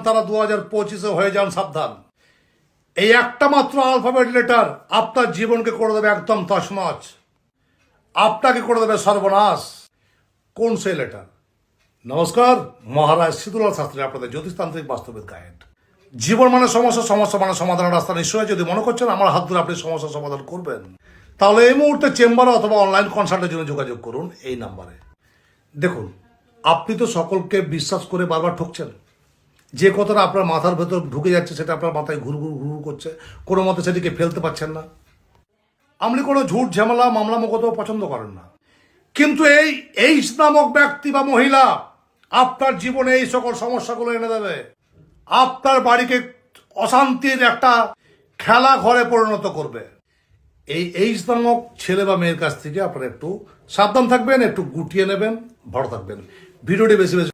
তারা 2025-এ হয়ে যান সাবধান। এই একটা মাত্র অ্যালফাবেট লেটার আপনার জীবনকে করে দেবে একদম তছনছ, আপনাকে করে দেবে সর্বনাশ। কোন সেই লেটার? নমস্কার, মহারাজ শীতলাল শাস্ত্রী আপনাদের জ্যোতিষতান্ত্রিক বাস্তবিক গাইড। জীবন মানে সমস্যা, সমস্যা মানে সমাধানের রাস্তা। নিশ্চয়ই যদি মনে করছেন আমার হাত ধরে আপনি সমস্যার সমাধান করবেন, তাহলে এই মুহূর্তে চেম্বারে অথবা অনলাইন কনসাল্টের জন্য যোগাযোগ করুন এই নাম্বারে। দেখুন, আপনি তো সকলকে বিশ্বাস করে বারবার ঠকছেন। যে কথাটা আপনার মাথার ভেতর ঢুকে যাচ্ছে সেটা আপনার মাথায় ঘুর ঘুর ঘুর করছে, কোনো মতে সেটিকে ফেলতে পারছেন না। আপনি কোনো ঝুট ঝামেলা মামলা মোকদ্দমা পছন্দ করেন না, কিন্তু এই এইচ নামক ব্যক্তি বা মহিলা আপনার জীবনে এই সকল সমস্যাগুলো এনে দেবে। আপনার বাড়িকে অশান্তির একটা খেলা ঘরে পরিণত করবে। এই এইচ নামক ছেলে বা মেয়ের কাছ থেকে আপনারা একটু সাবধান থাকবেন, একটু গুটিয়ে নেবেন, ভালো থাকবেন। ভিডিওটি বেশি বেশি